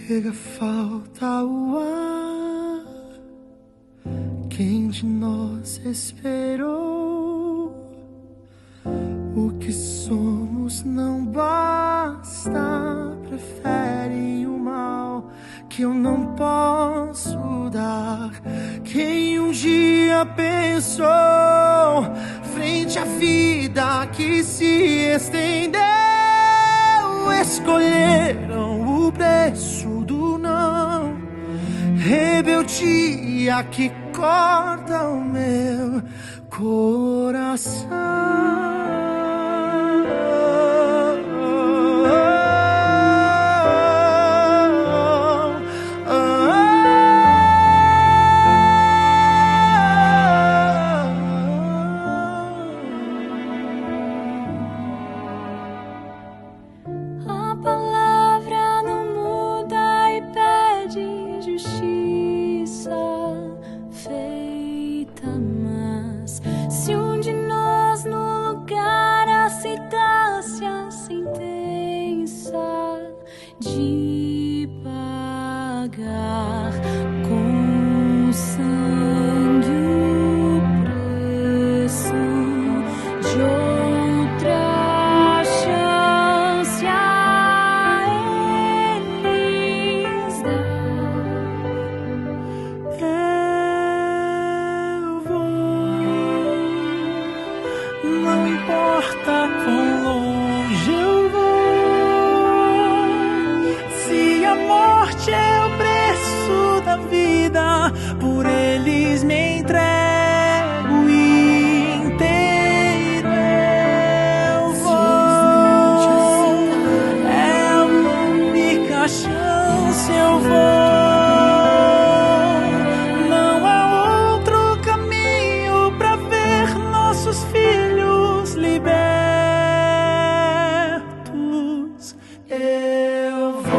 Chega, falta o ar. Quem de nós esperou? O que somos não basta. Preferem o mal que eu não posso dar. Quem um dia pensou, frente à vida que se estendeu, escolheram o preço do não. Rebeldia que corta o meu coração. De pagar com sangue o preço de outra chance a eles dar. Eu vou, não importa quão longe eu vou. Morte é o preço da vida, por eles me entrego inteiro. Eu vou, é a única chance. Eu vou, não há outro caminho pra ver nossos filhos libertos. Eu vou.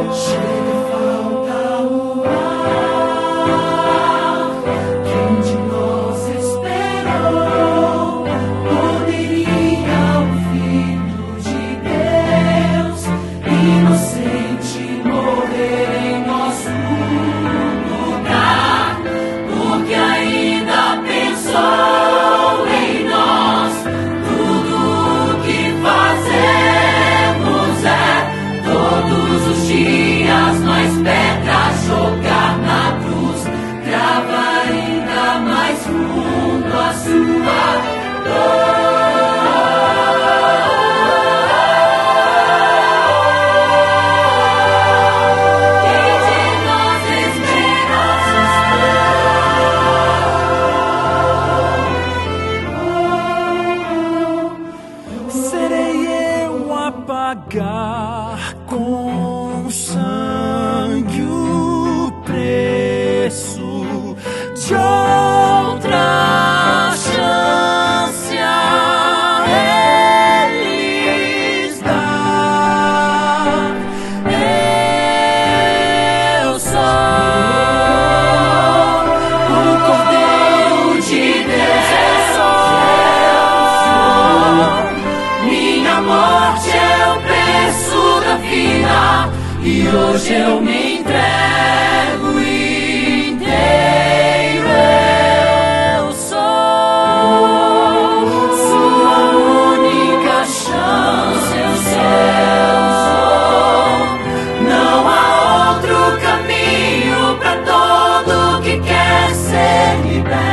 Pagar com sangue o preço de outra chance a eles dar. Eu sou o Cordeiro de Deus. Minha morte é o preço da vida, e hoje eu me entrego inteiro. Eu sou sua única chance. Eu sou, não há outro caminho pra todo que quer ser liberto.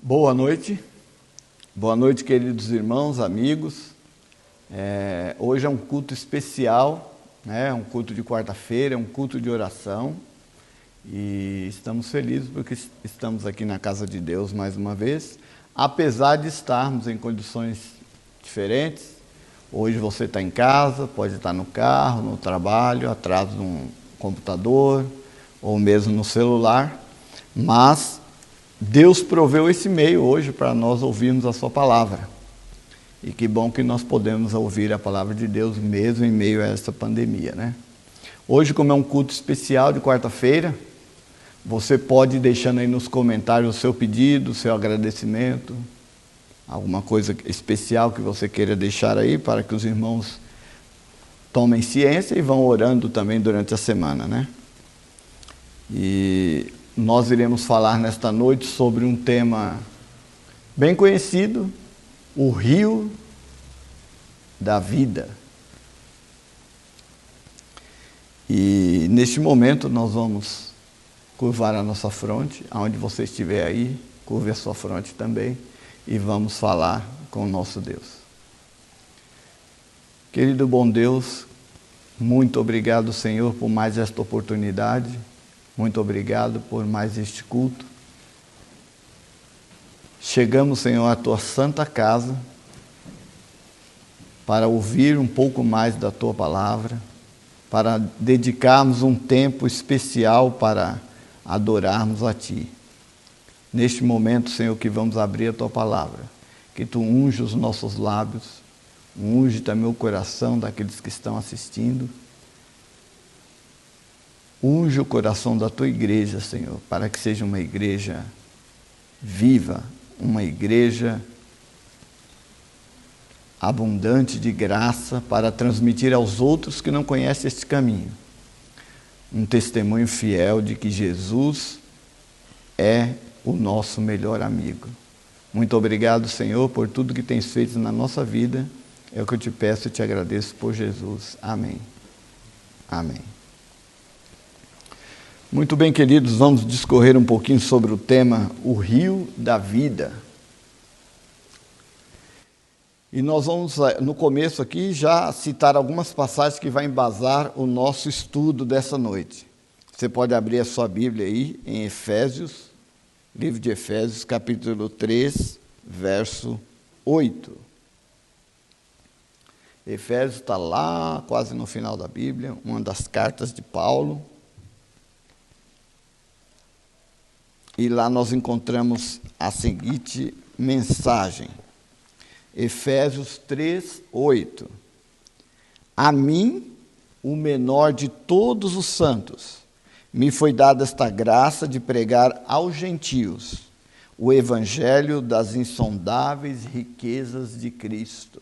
Boa noite, queridos irmãos, amigos. Hoje é um culto especial, né? Um culto de quarta-feira, é um culto de oração. E estamos felizes porque estamos aqui na casa de Deus mais uma vez, apesar de estarmos em condições diferentes. Hoje você está em casa, pode estar no carro, no trabalho, atrás de um computador ou mesmo no celular, mas Deus proveu esse meio hoje para nós ouvirmos a sua palavra. E que bom que nós podemos ouvir a palavra de Deus mesmo em meio a essa pandemia, né? Hoje, como é um culto especial de quarta-feira, você pode ir deixando aí nos comentários o seu pedido, o seu agradecimento, alguma coisa especial que você queira deixar aí para que os irmãos tomem ciência e vão orando também durante a semana, né? E nós iremos falar nesta noite sobre um tema bem conhecido, o rio da vida. E neste momento nós vamos curvar a nossa fronte, aonde você estiver aí, curve a sua fronte também, e vamos falar com o nosso Deus. Querido bom Deus, muito obrigado, Senhor, por mais esta oportunidade. Muito obrigado por mais este culto. Chegamos, Senhor, à Tua santa casa para ouvir um pouco mais da Tua palavra, para dedicarmos um tempo especial para adorarmos a Ti. Neste momento, Senhor, que vamos abrir a Tua palavra, que Tu unge os nossos lábios, unge também o coração daqueles que estão assistindo. Unge o coração da Tua igreja, Senhor, para que seja uma igreja viva, uma igreja abundante de graça para transmitir aos outros que não conhecem este caminho. Um testemunho fiel de que Jesus é o nosso melhor amigo. Muito obrigado, Senhor, por tudo que tens feito na nossa vida. É o que eu te peço e te agradeço por Jesus. Amém. Amém. Muito bem, queridos, vamos discorrer um pouquinho sobre o tema o rio da vida. E nós vamos, no começo aqui, já citar algumas passagens que vão embasar o nosso estudo dessa noite. Você pode abrir a sua Bíblia aí em Efésios, livro de Efésios, capítulo 3, verso 8. Efésios está lá, quase no final da Bíblia, uma das cartas de Paulo. E lá nós encontramos a seguinte mensagem. Efésios 3, 8. A mim, o menor de todos os santos, me foi dada esta graça de pregar aos gentios o evangelho das insondáveis riquezas de Cristo.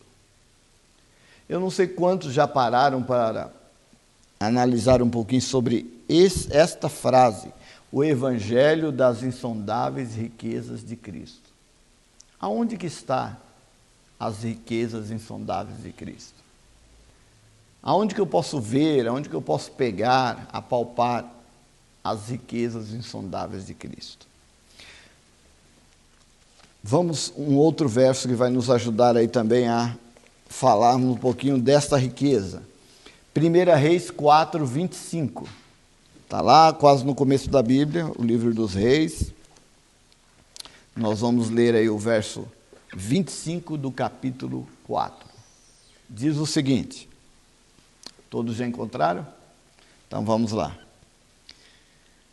Eu não sei quantos já pararam para analisar um pouquinho sobre esta frase, o evangelho das insondáveis riquezas de Cristo. Aonde que está as riquezas insondáveis de Cristo? Aonde que eu posso ver, aonde que eu posso pegar, apalpar as riquezas insondáveis de Cristo? Vamos, um outro verso que vai nos ajudar aí também a falarmos um pouquinho desta riqueza. 1 Reis 4, 25. Está lá, quase no começo da Bíblia, o livro dos Reis. Nós vamos ler aí o verso 25 do capítulo 4. Diz o seguinte, todos já encontraram? Então vamos lá.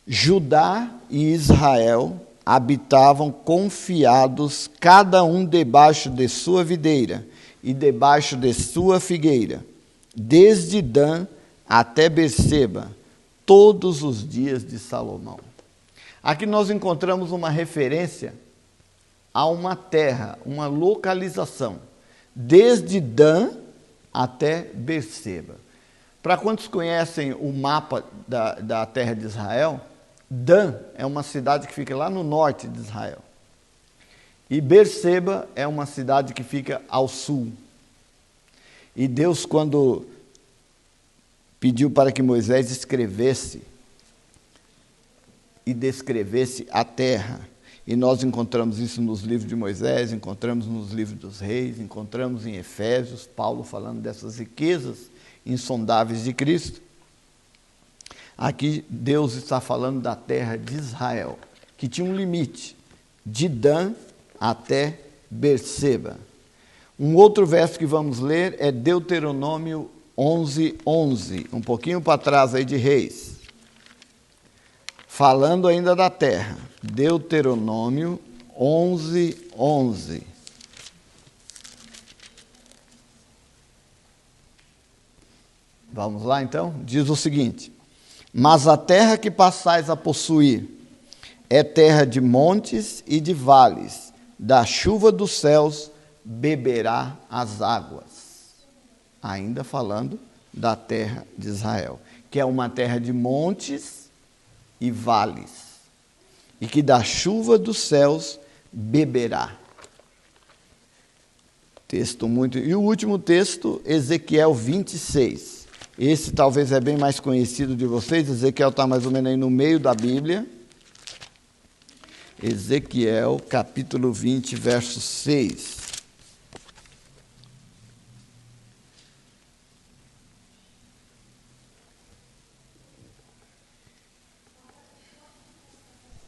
Judá e Israel habitavam confiados, cada um debaixo de sua videira e debaixo de sua figueira, desde Dan até Berseba, todos os dias de Salomão. Aqui nós encontramos uma referência a uma terra, uma localização, desde Dan até Berseba. Para quantos conhecem o mapa da terra de Israel, Dan é uma cidade que fica lá no norte de Israel. E Berseba é uma cidade que fica ao sul. E Deus, quando pediu para que Moisés escrevesse e descrevesse a terra, E nós encontramos isso nos livros de Moisés, encontramos nos livros dos reis, encontramos em Efésios, Paulo falando dessas riquezas insondáveis de Cristo. Aqui Deus está falando da terra de Israel, que tinha um limite, de Dan até Berseba. Um outro verso que vamos ler é Deuteronômio 11:11, um pouquinho para trás aí de Reis. Falando ainda da terra, Deuteronômio 11:11. Vamos lá então? Diz o seguinte: mas a terra que passais a possuir é terra de montes e de vales, da chuva dos céus beberá as águas. Ainda falando da terra de Israel, que é uma terra de montes e vales, e que da chuva dos céus beberá. Texto muito. E o último texto, Ezequiel 26. Esse talvez é bem mais conhecido de vocês. Ezequiel está mais ou menos aí no meio da Bíblia. Ezequiel, capítulo 20, verso 6.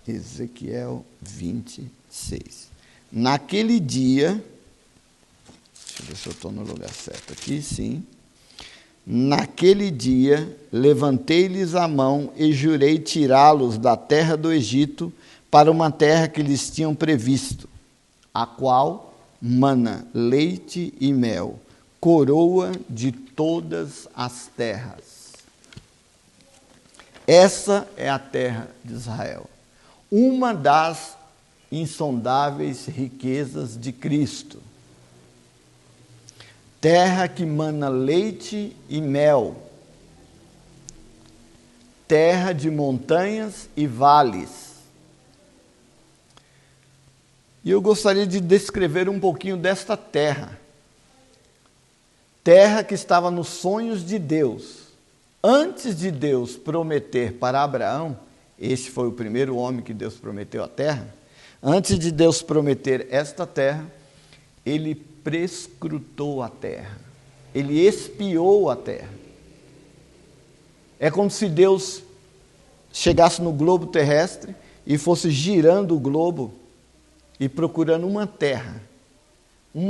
Ezequiel 26. Naquele dia, deixa eu ver se eu estou no lugar certo aqui, sim. Naquele dia, levantei-lhes a mão e jurei tirá-los da terra do Egito para uma terra que lhes tinham previsto, a qual mana leite e mel, coroa de todas as terras. Essa é a terra de Israel. Uma das insondáveis riquezas de Cristo. Terra que mana leite e mel. Terra de montanhas e vales. E eu gostaria de descrever um pouquinho desta terra. Terra que estava nos sonhos de Deus. Antes de Deus prometer para Abraão, este foi o primeiro homem que Deus prometeu a terra. Antes de Deus prometer esta terra, ele prescrutou a terra. Ele espiou a terra. É como se Deus chegasse no globo terrestre e fosse girando o globo e procurando uma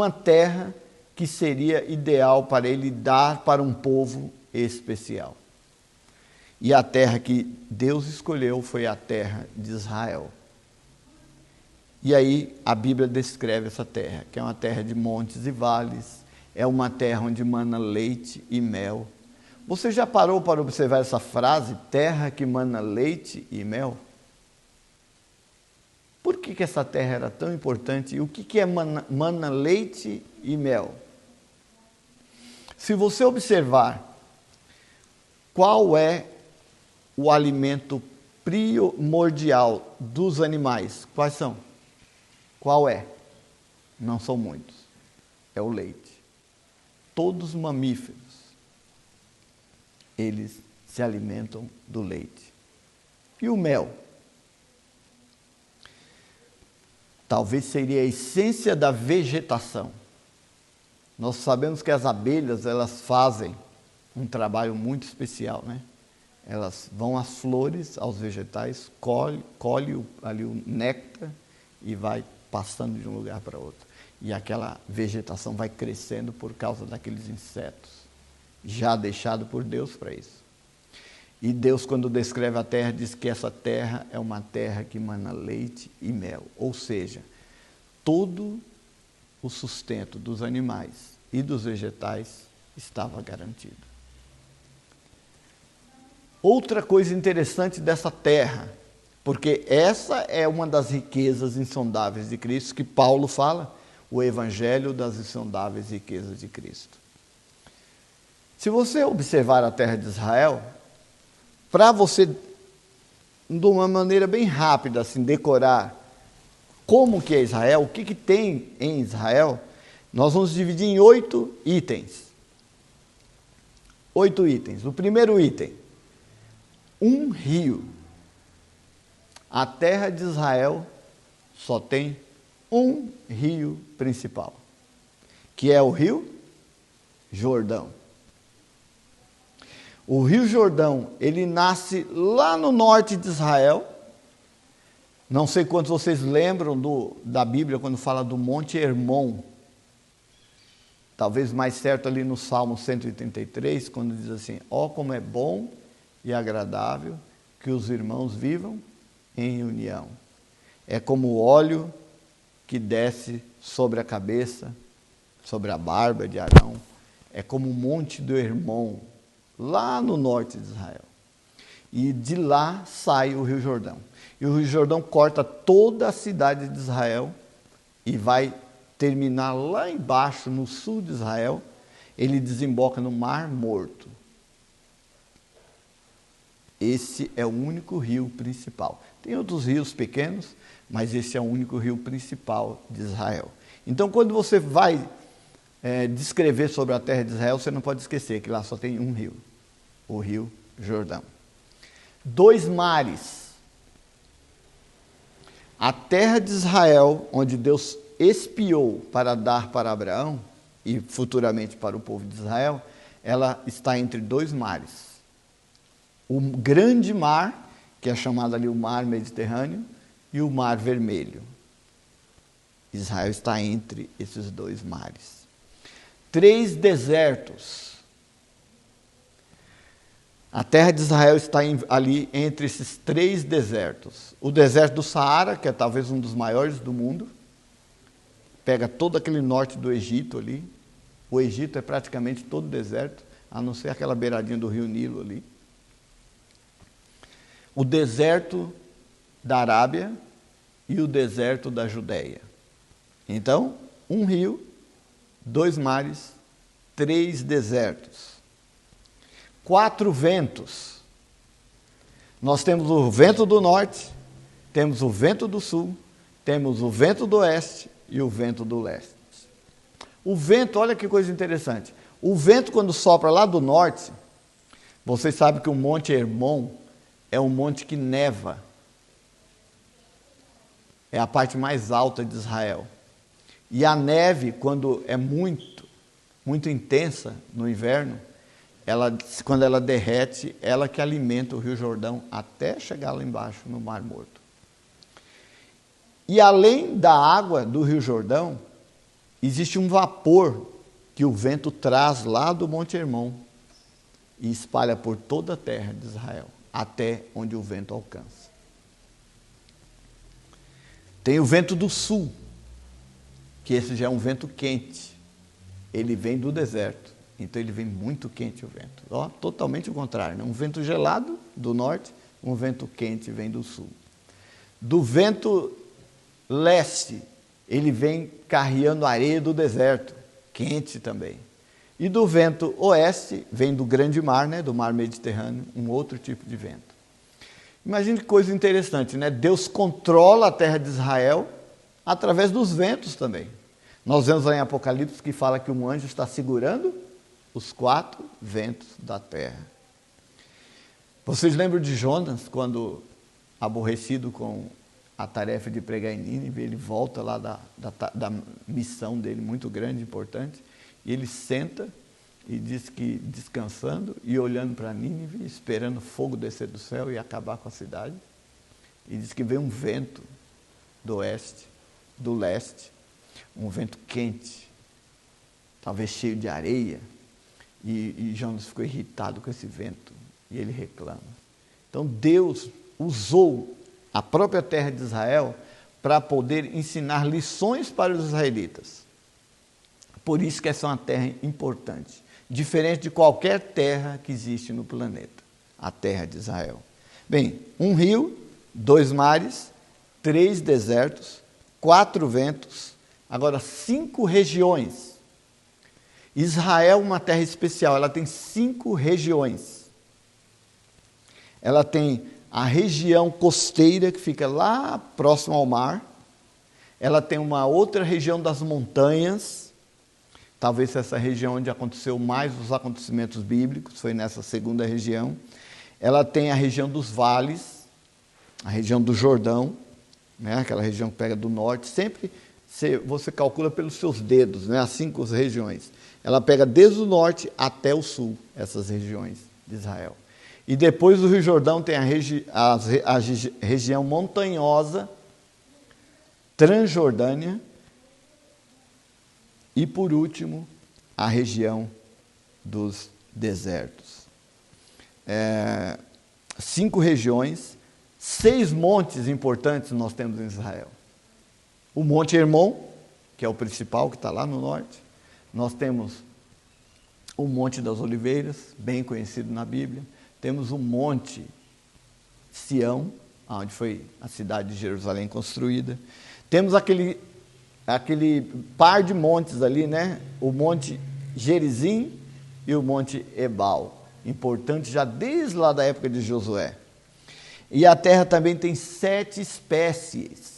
terra que seria ideal para ele dar para um povo especial. E a terra que Deus escolheu foi a terra de Israel. E aí a Bíblia descreve essa terra, que é uma terra de montes e vales, é uma terra onde mana leite e mel. Você já parou para observar essa frase, terra que mana leite e mel? Por que essa terra era tão importante? E o que é mana leite e mel? Se você observar qual é o alimento primordial dos animais, quais são? Qual é? Não são muitos. É o leite. Todos os mamíferos, eles se alimentam do leite. E o mel? Talvez seria a essência da vegetação. Nós sabemos que as abelhas, elas fazem um trabalho muito especial, né? Elas vão às flores, aos vegetais, colhe ali o néctar e vai passando de um lugar para outro. E aquela vegetação vai crescendo por causa daqueles insetos, já deixado por Deus para isso. E Deus, quando descreve a terra, diz que essa terra é uma terra que mana leite e mel. Ou seja, todo o sustento dos animais e dos vegetais estava garantido. Outra coisa interessante dessa terra, porque essa é uma das riquezas insondáveis de Cristo, que Paulo fala, o evangelho das insondáveis riquezas de Cristo. Se você observar a terra de Israel, para você, de uma maneira bem rápida, assim, decorar como que é Israel, o que tem em Israel, nós vamos dividir em 8 itens. 8 itens. O primeiro item, um rio. A terra de Israel só tem um rio principal, que é o Rio Jordão. O Rio Jordão, ele nasce lá no norte de Israel. Não sei quantos vocês lembram da Bíblia quando fala do Monte Hermon. Talvez mais certo ali no Salmo 133, quando diz assim: ó, como é bom e agradável que os irmãos vivam em união. É como o óleo que desce sobre a cabeça, sobre a barba de Arão. É como o Monte do Hermon, lá no norte de Israel. E de lá sai o Rio Jordão. E o Rio Jordão corta toda a cidade de Israel e vai terminar lá embaixo, no sul de Israel. Ele desemboca no Mar Morto. Esse é o único rio principal. Tem outros rios pequenos, mas esse é o único rio principal de Israel. Então, quando você vai descrever sobre a terra de Israel, você não pode esquecer que lá só tem um rio, o Rio Jordão. 2 mares. A terra de Israel, onde Deus espiou para dar para Abraão e futuramente para o povo de Israel, ela está entre 2 mares. O grande mar, que é chamado ali o Mar Mediterrâneo, e o Mar Vermelho. Israel está entre esses 2 mares. 3 desertos. A terra de Israel está ali entre esses 3 desertos. O deserto do Saara, que é talvez um dos maiores do mundo, pega todo aquele norte do Egito ali. O Egito é praticamente todo deserto, a não ser aquela beiradinha do rio Nilo ali. O deserto da Arábia e o deserto da Judéia. Então, um rio, 2 mares, 3 desertos. 4 ventos. Nós temos o vento do norte, temos o vento do sul, temos o vento do oeste e o vento do leste. O vento, olha que coisa interessante. O vento, quando sopra lá do norte, vocês sabem que o Monte Hermon é um monte que neva. É a parte mais alta de Israel. E a neve, quando é muito intensa no inverno, quando ela derrete, ela que alimenta o Rio Jordão até chegar lá embaixo no Mar Morto. E além da água do Rio Jordão, existe um vapor que o vento traz lá do Monte Hermon e espalha por toda a terra de Israel, até onde o vento alcança. Tem o vento do sul, que esse já é um vento quente. Ele vem do deserto, então ele vem muito quente o vento. Ó, totalmente o contrário, né? Um vento gelado do norte, um vento quente vem do sul. Do vento leste, ele vem carreando areia do deserto, quente também. E do vento oeste, vem do grande mar, né, do mar Mediterrâneo, um outro tipo de vento. Imagine que coisa interessante, né? Deus controla a terra de Israel através dos ventos também. Nós vemos lá em Apocalipse que fala que um anjo está segurando os 4 ventos da terra. Vocês lembram de Jonas, quando aborrecido com a tarefa de pregar em Nínive, ele volta lá da missão dele, muito grande, importante, e ele senta e diz que descansando e olhando para Nínive, esperando fogo descer do céu e acabar com a cidade. E diz que veio um vento do oeste, do leste, um vento quente, talvez cheio de areia, e Jonas ficou irritado com esse vento, e ele reclama. Então Deus usou a própria terra de Israel para poder ensinar lições para os israelitas. Por isso que essa é uma terra importante, diferente de qualquer terra que existe no planeta, a terra de Israel. Bem, um rio, 2 mares, 3 desertos, 4 ventos, agora 5 regiões. Israel é uma terra especial, ela tem 5 regiões. Ela tem a região costeira, que fica lá próximo ao mar. Ela tem uma outra região das montanhas, talvez essa região onde aconteceu mais os acontecimentos bíblicos, foi nessa segunda região. Ela tem a região dos vales, a região do Jordão, né? Aquela região que pega do norte, sempre você calcula pelos seus dedos, né? As 5 regiões. Ela pega desde o norte até o sul, essas regiões de Israel. E depois do Rio Jordão tem a região montanhosa, Transjordânia, e por último, a região dos desertos. 5 regiões, 6 montes importantes nós temos em Israel. O Monte Hermon, que é o principal, que está lá no norte. Nós temos o Monte das Oliveiras, bem conhecido na Bíblia. Temos o Monte Sião, onde foi a cidade de Jerusalém construída. Temos aquele par de montes ali, né? O Monte Gerizim e o Monte Ebal, importante já desde lá da época de Josué. E a terra também tem 7 espécies.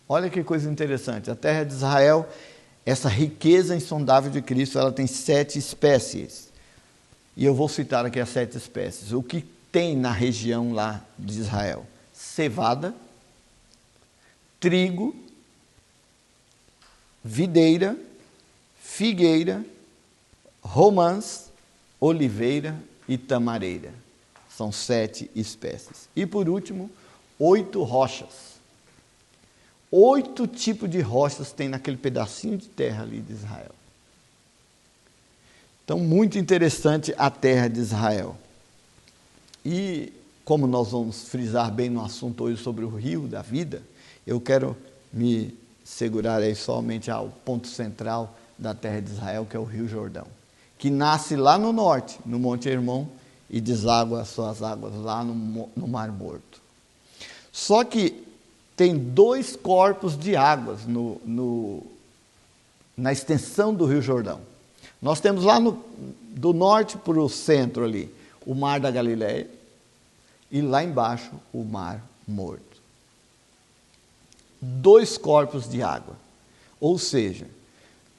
Olha que coisa interessante, a terra de Israel, essa riqueza insondável de Cristo, ela tem 7 espécies. E eu vou citar aqui as 7 espécies. O que tem na região lá de Israel? Cevada, trigo, videira, figueira, romãs, oliveira e tamareira. São 7 espécies. E por último, 8 rochas. 8 tipos de rochas tem naquele pedacinho de terra ali de Israel. Então, muito interessante a terra de Israel. E como nós vamos frisar bem no assunto hoje sobre o rio da vida, eu quero me segurar aí somente ao ponto central da terra de Israel, que é o Rio Jordão, que nasce lá no norte, no Monte Hermon, e deságua as suas águas lá no Mar Morto. Só que tem 2 corpos de águas na extensão do Rio Jordão. Nós temos lá do norte para o centro ali, o Mar da Galileia, e lá embaixo o Mar Morto. 2 corpos de água. Ou seja,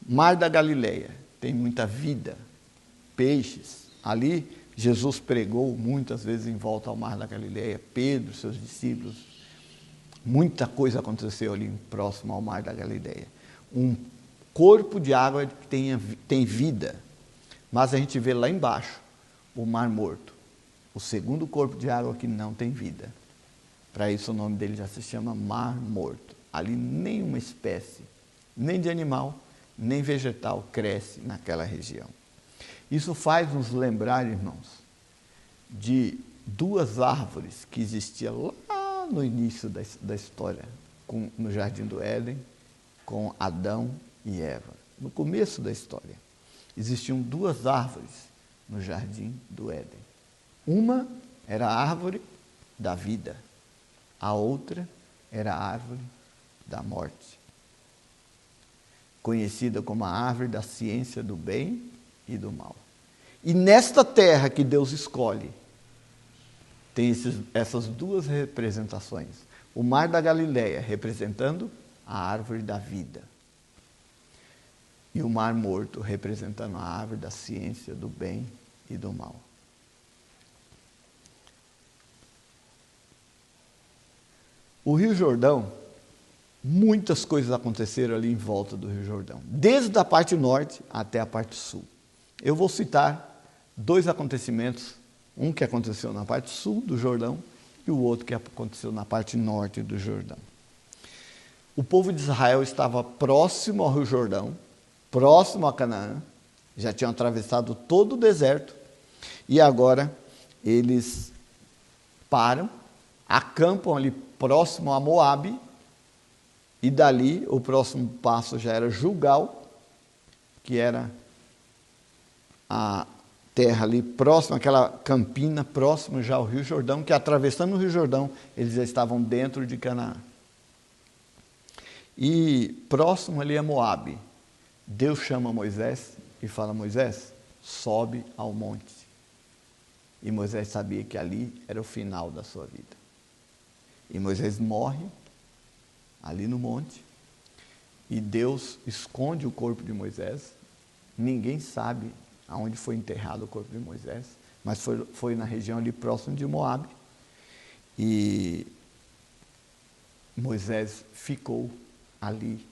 Mar da Galileia tem muita vida, peixes. Ali Jesus pregou muitas vezes em volta ao Mar da Galileia, Pedro, seus discípulos. Muita coisa aconteceu ali próximo ao Mar da Galileia. Um corpo de água que tem vida, mas a gente vê lá embaixo o Mar Morto, o segundo corpo de água que não tem vida. Para isso o nome dele já se chama Mar Morto. Ali nenhuma espécie, nem de animal, nem vegetal cresce naquela região. Isso faz nos lembrar, irmãos, de 2 árvores que existiam lá no início da história, no Jardim do Éden, com Adão e Eva. No começo da história, existiam 2 árvores no Jardim do Éden. Uma era a árvore da vida, a outra era a árvore da morte, conhecida como a árvore da ciência do bem e do mal. E nesta terra que Deus escolhe, tem essas 2 representações. O Mar da Galileia representando a árvore da vida, e o Mar Morto representando a árvore da ciência do bem e do mal. O Rio Jordão, muitas coisas aconteceram ali em volta do Rio Jordão, desde a parte norte até a parte sul. Eu vou citar 2 acontecimentos, um que aconteceu na parte sul do Jordão e o outro que aconteceu na parte norte do Jordão. O povo de Israel estava próximo ao Rio Jordão, próximo a Canaã, já tinham atravessado todo o deserto e agora eles param, acampam ali próximo a Moabe, e dali o próximo passo já era Gilgal, que era a terra ali próxima, aquela campina próximo já ao Rio Jordão, que atravessando o Rio Jordão, eles já estavam dentro de Canaã. E próximo ali a Moabe, Deus chama Moisés e fala: Moisés, sobe ao monte. E Moisés sabia que ali era o final da sua vida. E Moisés morre ali no monte, e Deus esconde o corpo de Moisés. Ninguém sabe aonde foi enterrado o corpo de Moisés, mas foi na região ali próximo de Moabe. E Moisés ficou ali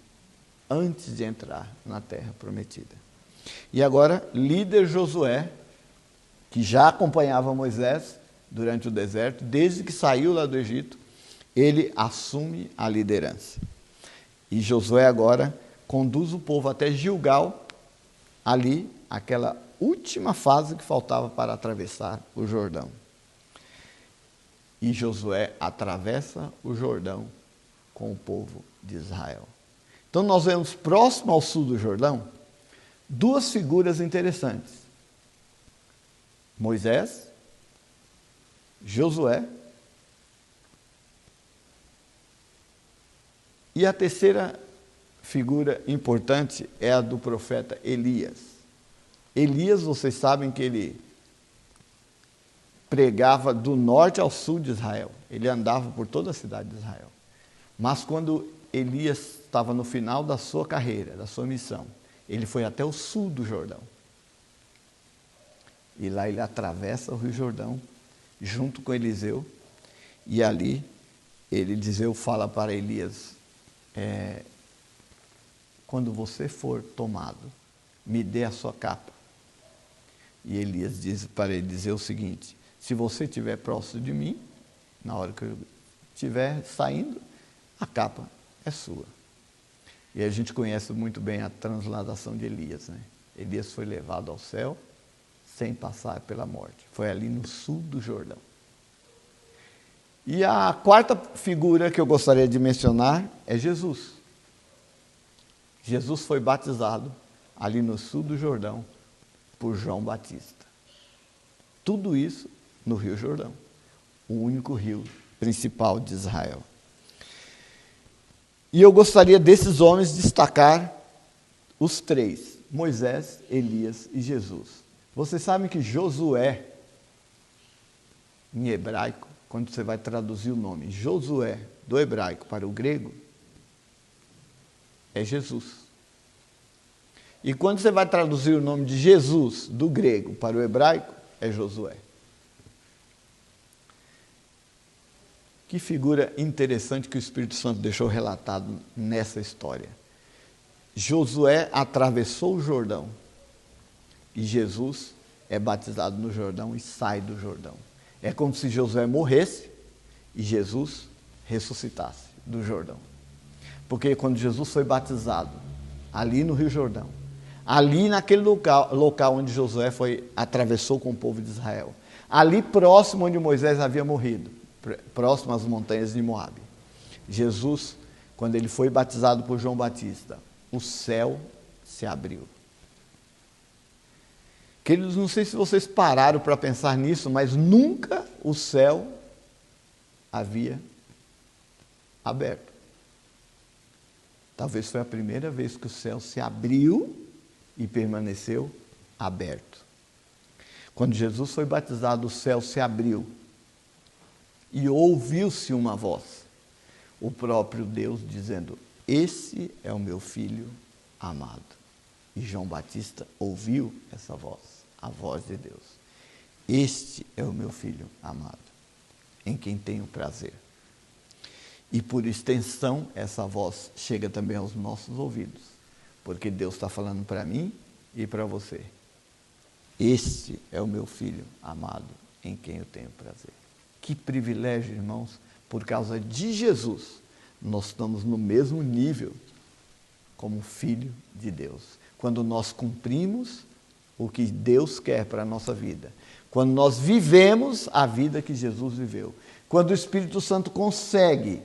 antes de entrar na terra prometida. E agora, líder Josué, que já acompanhava Moisés durante o deserto, desde que saiu lá do Egito, ele assume a liderança. E Josué agora conduz o povo até Gilgal, ali, aquela última fase que faltava para atravessar o Jordão. E Josué atravessa o Jordão com o povo de Israel. Então nós vemos próximo ao sul do Jordão duas figuras interessantes: Moisés, Josué, e a terceira figura importante é a do profeta Elias. Elias, vocês sabem que ele pregava do norte ao sul de Israel. Ele andava por toda a cidade de Israel. Mas quando Elias estava no final da sua carreira, da sua missão, ele foi até o sul do Jordão. E lá ele atravessa o Rio Jordão, junto com Eliseu, e ali Eliseu fala para Elias: quando você for tomado, me dê a sua capa. E Elias diz para Eliseu o seguinte: se você estiver próximo de mim, na hora que eu estiver saindo, a capa é sua. E a gente conhece muito bem a transladação de Elias, né? Elias foi levado ao céu sem passar pela morte. Foi ali no sul do Jordão. E a quarta figura que eu gostaria de mencionar é Jesus. Jesus foi batizado ali no sul do Jordão por João Batista. Tudo isso no Rio Jordão, o único rio principal de Israel. E eu gostaria desses homens destacar os três: Moisés, Elias e Jesus. Vocês sabem que Josué, em hebraico, quando você vai traduzir o nome Josué do hebraico para o grego, é Jesus. E quando você vai traduzir o nome de Jesus do grego para o hebraico, é Josué. Que figura interessante que o Espírito Santo deixou relatado nessa história. Josué atravessou o Jordão e Jesus é batizado no Jordão e sai do Jordão. É como se Josué morresse e Jesus ressuscitasse do Jordão. Porque quando Jesus foi batizado ali no Rio Jordão, ali naquele local onde Josué atravessou com o povo de Israel, ali próximo onde Moisés havia morrido, próximo às montanhas de Moabe, Jesus, quando ele foi batizado por João Batista, o céu se abriu. Queridos, não sei se vocês pararam para pensar nisso, mas nunca o céu havia aberto. Talvez foi a primeira vez que o céu se abriu e permaneceu aberto. Quando Jesus foi batizado, o céu se abriu e ouviu-se uma voz, o próprio Deus dizendo: esse é o meu filho amado. E João Batista ouviu essa voz, a voz de Deus. Este é o meu filho amado, em quem tenho prazer. E por extensão, essa voz chega também aos nossos ouvidos, porque Deus está falando para mim e para você. Este é o meu filho amado, em quem eu tenho prazer. Que privilégio, irmãos, por causa de Jesus, nós estamos no mesmo nível como filho de Deus. Quando nós cumprimos o que Deus quer para a nossa vida, quando nós vivemos a vida que Jesus viveu, quando o Espírito Santo consegue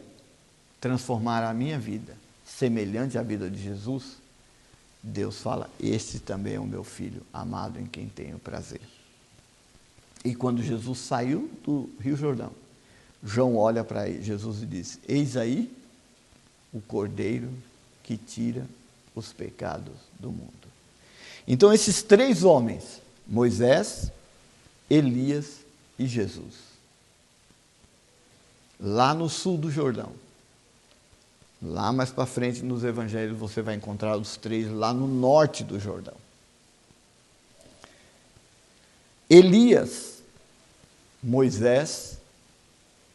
transformar a minha vida semelhante à vida de Jesus, Deus fala: este também é o meu filho amado, em quem tenho prazer. E quando Jesus saiu do Rio Jordão, João olha para Jesus e diz: eis aí o Cordeiro que tira os pecados do mundo. Então esses três homens, Moisés, Elias e Jesus, lá no sul do Jordão, lá mais para frente nos evangelhos você vai encontrar os três lá no norte do Jordão. Elias, Moisés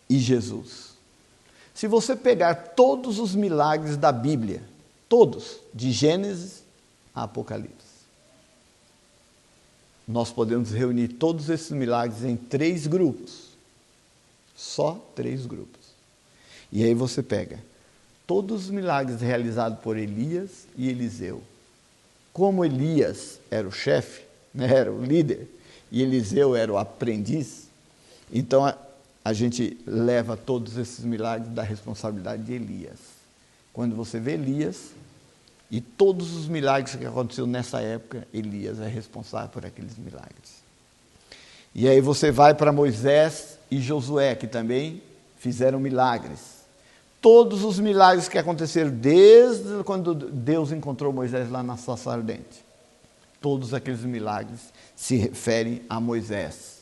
e Jesus Se você pegar todos os milagres da Bíblia, todos, de Gênesis a Apocalipse, nós podemos reunir todos esses milagres em 3 grupos. Só 3 grupos. E aí você pega todos os milagres realizados por Elias e Eliseu. Como Elias era o chefe, né, era o líder, e Eliseu era o aprendiz, então a gente leva todos esses milagres da responsabilidade de Elias. Quando você vê Elias e todos os milagres que aconteceram nessa época, Elias é responsável por aqueles milagres. E aí você vai para Moisés e Josué, que também fizeram milagres. Todos os milagres que aconteceram desde quando Deus encontrou Moisés lá na sarça ardente, todos aqueles milagres se referem a Moisés.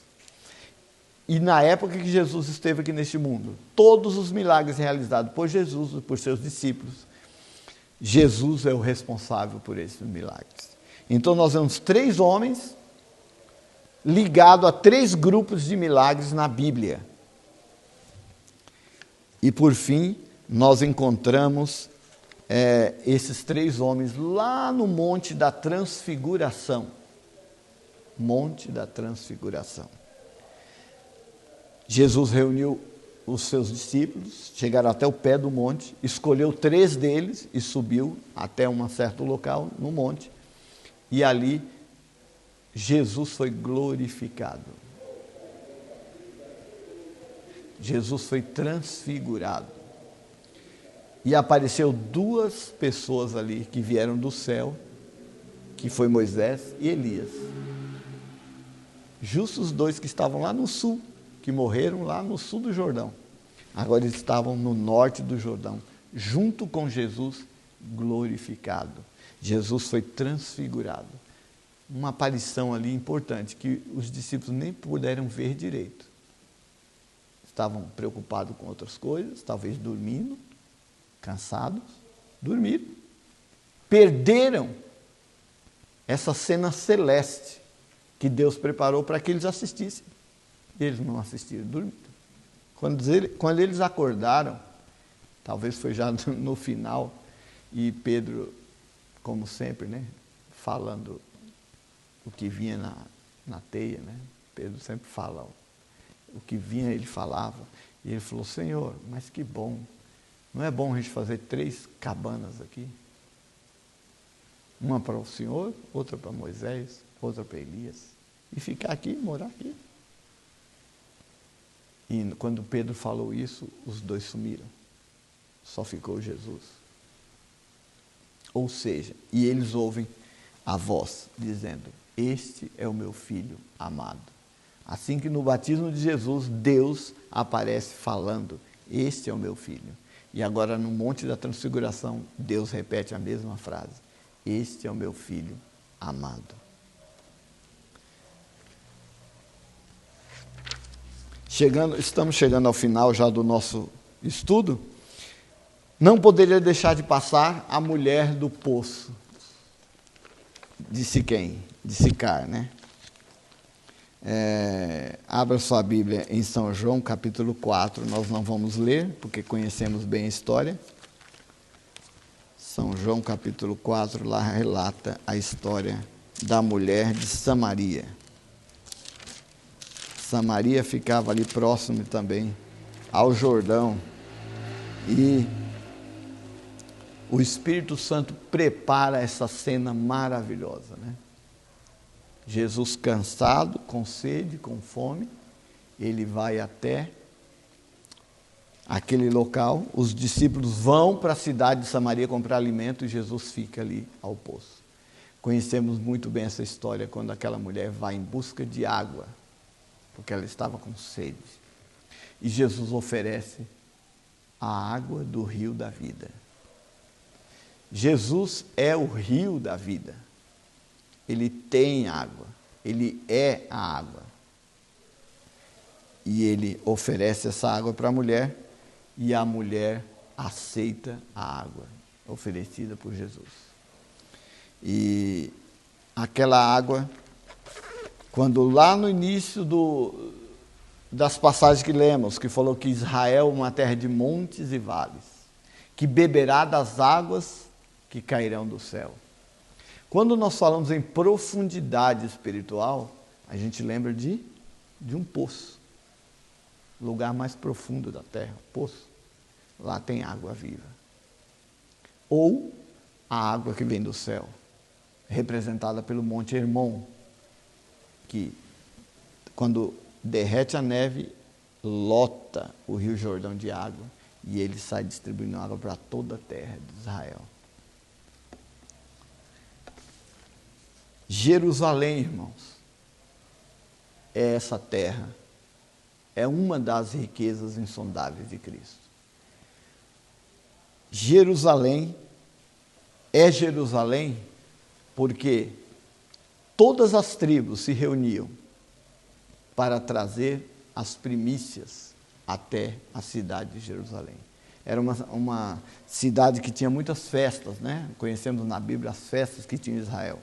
E na época que Jesus esteve aqui neste mundo, todos os milagres realizados por Jesus e por seus discípulos, Jesus é o responsável por esses milagres. Então nós vemos 3 homens ligados a 3 grupos de milagres na Bíblia. E por fim, nós encontramos esses 3 homens lá no Monte da Transfiguração. Monte da Transfiguração. Jesus reuniu os seus discípulos, chegaram até o pé do monte, escolheu 3 deles e subiu até um certo local no monte. E ali, Jesus foi glorificado. Jesus foi transfigurado. E apareceu 2 pessoas ali que vieram do céu, que foi Moisés e Elias. Justo os 2 que estavam lá no sul, que morreram lá no sul do Jordão. Agora eles estavam no norte do Jordão, junto com Jesus glorificado. Jesus foi transfigurado. Uma aparição ali importante, que os discípulos nem puderam ver direito. Estavam preocupados com outras coisas, talvez dormindo, cansados, dormiram. Perderam essa cena celeste que Deus preparou para que eles assistissem. E eles não assistiram, dormiram. Quando eles acordaram, talvez foi já no final, e Pedro, como sempre, né, falando o que vinha na teia, né? Pedro sempre fala, o que vinha ele falava, e ele falou: Senhor, mas que bom, não é bom a gente fazer 3 cabanas aqui? Uma para o Senhor, outra para Moisés, outra para Elias, e ficar aqui, morar aqui. E quando Pedro falou isso, os 2 sumiram, só ficou Jesus. Ou seja, e eles ouvem a voz dizendo: este é o meu filho amado. Assim que no batismo de Jesus, Deus aparece falando: este é o meu filho. E agora no Monte da Transfiguração, Deus repete a mesma frase: este é o meu filho amado. Estamos chegando ao final já do nosso estudo. Não poderia deixar de passar a mulher do poço de Siquém, de Sicar, né? Abra sua Bíblia em São João, capítulo 4. Nós não vamos ler, porque conhecemos bem a história. São João, capítulo 4, lá relata a história da mulher de Samaria. Samaria ficava ali próximo também ao Jordão. E o Espírito Santo prepara essa cena maravilhosa, né? Jesus cansado, com sede, com fome, ele vai até aquele local, os discípulos vão para a cidade de Samaria comprar alimento e Jesus fica ali ao poço. Conhecemos muito bem essa história quando aquela mulher vai em busca de água, porque ela estava com sede. E Jesus oferece a água do rio da vida. Jesus é o rio da vida. Ele tem água. Ele é a água. E ele oferece essa água para a mulher, e a mulher aceita a água oferecida por Jesus. E aquela água, quando lá no início das passagens que lemos, que falou que Israel é uma terra de montes e vales, que beberá das águas que cairão do céu. Quando nós falamos em profundidade espiritual, a gente lembra de um poço, lugar mais profundo da terra, poço. Lá tem água viva. Ou a água que vem do céu, representada pelo Monte Hermon, que quando derrete a neve, lota o Rio Jordão de água e ele sai distribuindo água para toda a terra de Israel. Jerusalém, irmãos, é essa terra, é uma das riquezas insondáveis de Cristo. Jerusalém é Jerusalém porque todas as tribos se reuniam para trazer as primícias até a cidade de Jerusalém. Era uma cidade que tinha muitas festas, né? Conhecemos na Bíblia as festas que tinha em Israel.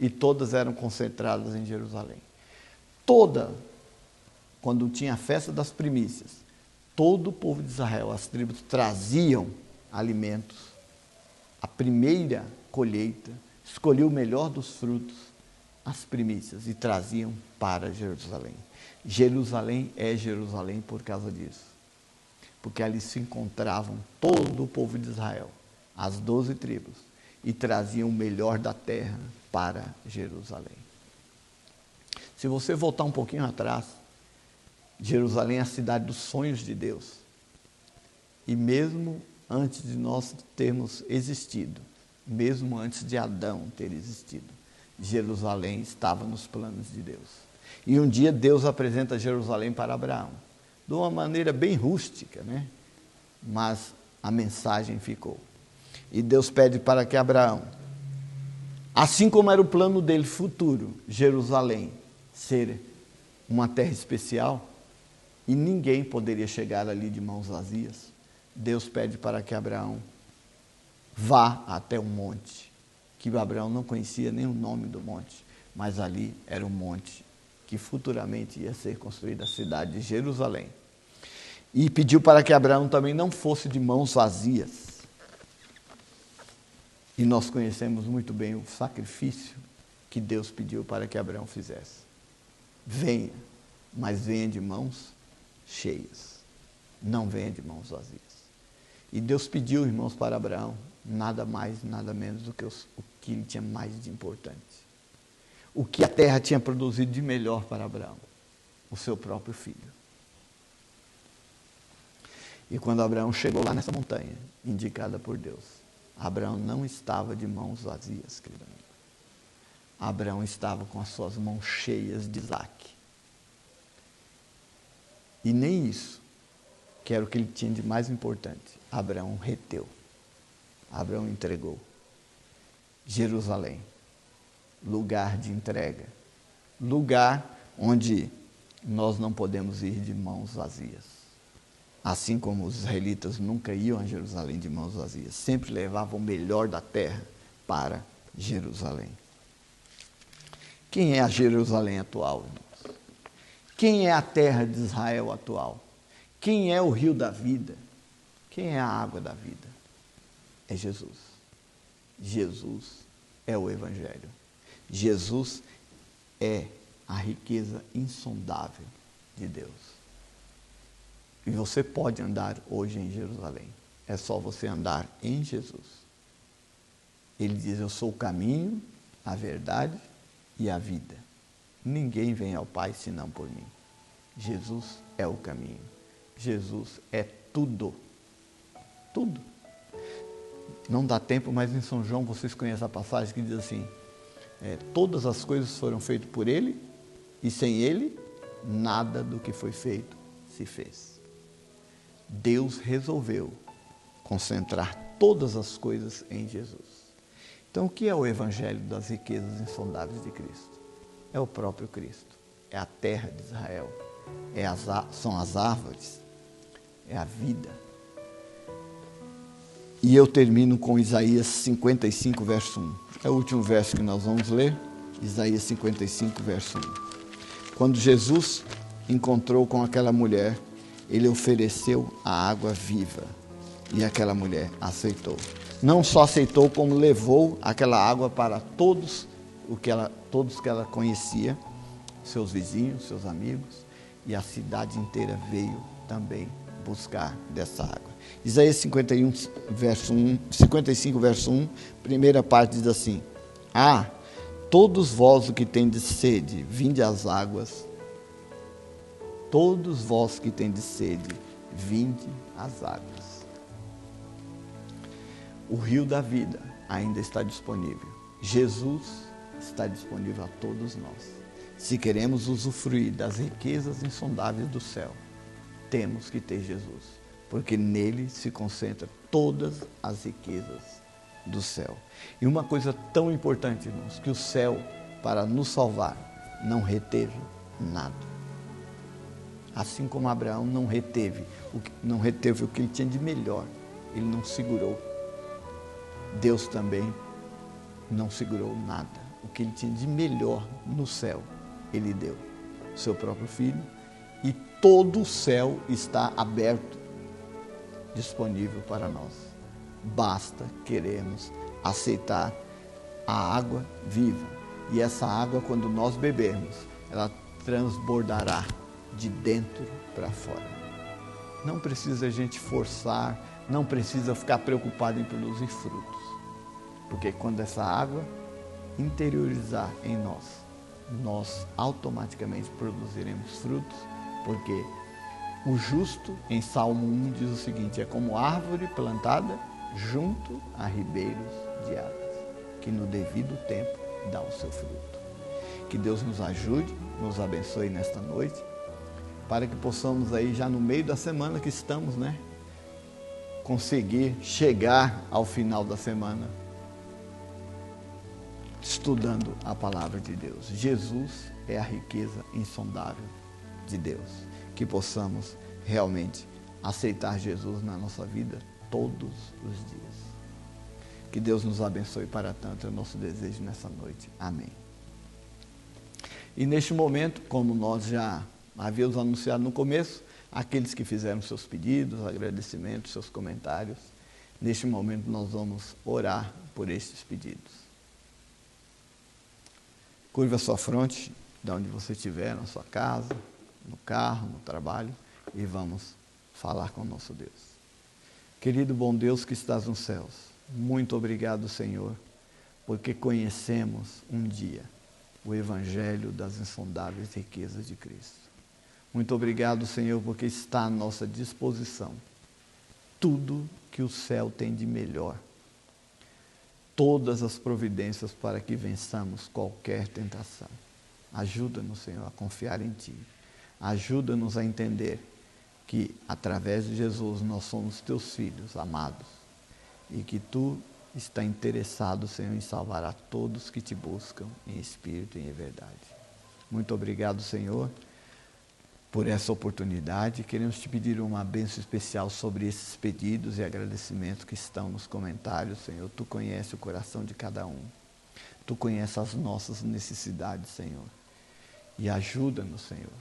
E todas eram concentradas em Jerusalém. Quando tinha a festa das primícias, todo o povo de Israel, as tribos, traziam alimentos, a primeira colheita, escolhiam o melhor dos frutos, as primícias, e traziam para Jerusalém. Jerusalém é Jerusalém por causa disso. Porque ali se encontravam todo o povo de Israel, as 12 tribos, e traziam o melhor da terra para Jerusalém. Se você voltar um pouquinho atrás, Jerusalém é a cidade dos sonhos de Deus. E mesmo antes de nós termos existido, mesmo antes de Adão ter existido, Jerusalém estava nos planos de Deus. E um dia Deus apresenta Jerusalém para Abraão, de uma maneira bem rústica, né? Mas a mensagem ficou. E Deus pede para que Abraão, assim como era o plano dele futuro, Jerusalém ser uma terra especial, e ninguém poderia chegar ali de mãos vazias, Deus pede para que Abraão vá até um monte, que Abraão não conhecia nem o nome do monte, mas ali era um monte que futuramente ia ser construída a cidade de Jerusalém. E pediu para que Abraão também não fosse de mãos vazias. E nós conhecemos muito bem o sacrifício que Deus pediu para que Abraão fizesse. Venha, mas venha de mãos cheias. Não venha de mãos vazias. E Deus pediu, irmãos, para Abraão, nada mais, nada menos do que o que ele tinha mais de importante. O que a terra tinha produzido de melhor para Abraão? O seu próprio filho. E quando Abraão chegou lá nessa montanha, indicada por Deus, Abraão não estava de mãos vazias, querido amigo. Abraão estava com as suas mãos cheias de Isaac. E nem isso, que era o que ele tinha de mais importante, Abraão reteu. Abraão entregou. Jerusalém, lugar de entrega, lugar onde nós não podemos ir de mãos vazias. Assim como os israelitas nunca iam a Jerusalém de mãos vazias, sempre levavam o melhor da terra para Jerusalém. Quem é a Jerusalém atual, irmãos? Quem é a terra de Israel atual? Quem é o rio da vida? Quem é a água da vida? É Jesus. Jesus é o Evangelho. Jesus é a riqueza insondável de Deus. E você pode andar hoje em Jerusalém. É só você andar em Jesus. Ele diz, eu sou o caminho, a verdade e a vida. Ninguém vem ao Pai senão por mim. Jesus é o caminho. Jesus é tudo. Tudo. Não dá tempo, mas em São João vocês conhecem a passagem que diz assim, todas as coisas foram feitas por Ele, e sem Ele, nada do que foi feito se fez. Deus resolveu concentrar todas as coisas em Jesus. Então, o que é o Evangelho das riquezas insondáveis de Cristo? É o próprio Cristo, é a terra de Israel, são as árvores, é a vida. E eu termino com Isaías 55, verso 1. É o último verso que nós vamos ler, Isaías 55, verso 1. Quando Jesus encontrou com aquela mulher, ele ofereceu a água viva e aquela mulher aceitou. Não só aceitou, como levou aquela água para todos que ela conhecia, seus vizinhos, seus amigos, e a cidade inteira veio também buscar dessa água. Isaías 55, verso 1, primeira parte diz assim: todos vós que tendes sede, vinde às águas. Todos vós que tendes sede, vinde às águas. O rio da vida ainda está disponível. Jesus está disponível a todos nós. Se queremos usufruir das riquezas insondáveis do céu, temos que ter Jesus, porque nele se concentra todas as riquezas do céu. E uma coisa tão importante, irmãos, que o céu, para nos salvar, não reteve nada. Assim como Abraão não reteve o que ele tinha de melhor, ele não segurou. Deus também não segurou nada. O que ele tinha de melhor no céu, ele deu. O seu próprio Filho. E todo o céu está aberto, disponível para nós. Basta queremos aceitar a água viva. E essa água, quando nós bebermos, ela transbordará de dentro para fora. Não precisa a gente forçar, não precisa ficar preocupado em produzir frutos. Porque quando essa água interiorizar em nós, nós automaticamente produziremos frutos, porque o justo, em Salmo 1, diz o seguinte: é como árvore plantada junto a ribeiros de águas, que no devido tempo dá o seu fruto. Que Deus nos ajude, nos abençoe nesta noite, para que possamos aí, já no meio da semana que estamos, conseguir chegar ao final da semana estudando a palavra de Deus. Jesus é a riqueza insondável de Deus. Que possamos realmente aceitar Jesus na nossa vida todos os dias. Que Deus nos abençoe para tanto, é o nosso desejo nessa noite. Amém. E neste momento, como nós já havíamos anunciado no começo, aqueles que fizeram seus pedidos, agradecimentos, seus comentários, neste momento nós vamos orar por estes pedidos. Curva a sua fronte, de onde você estiver, na sua casa, no carro, no trabalho, e vamos falar com o nosso Deus. Querido bom Deus que estás nos céus, muito obrigado, Senhor, porque conhecemos um dia o Evangelho das insondáveis riquezas de Cristo. Muito obrigado, Senhor, porque está à nossa disposição tudo que o céu tem de melhor. Todas as providências para que vençamos qualquer tentação. Ajuda-nos, Senhor, a confiar em Ti. Ajuda-nos a entender que, através de Jesus, nós somos Teus filhos amados e que Tu está interessado, Senhor, em salvar a todos que Te buscam em espírito e em verdade. Muito obrigado, Senhor, por essa oportunidade. Queremos Te pedir uma bênção especial sobre esses pedidos e agradecimentos que estão nos comentários, Senhor. Tu conheces o coração de cada um. Tu conheces as nossas necessidades, Senhor. E ajuda-nos, Senhor,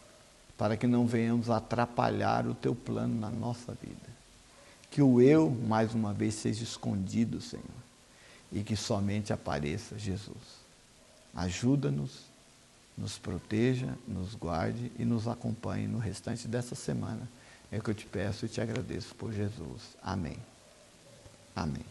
para que não venhamos atrapalhar o Teu plano na nossa vida. Que o eu, mais uma vez, seja escondido, Senhor, e que somente apareça Jesus. Ajuda-nos, nos proteja, nos guarde e nos acompanhe no restante dessa semana. É o que eu te peço e te agradeço por Jesus. Amém. Amém.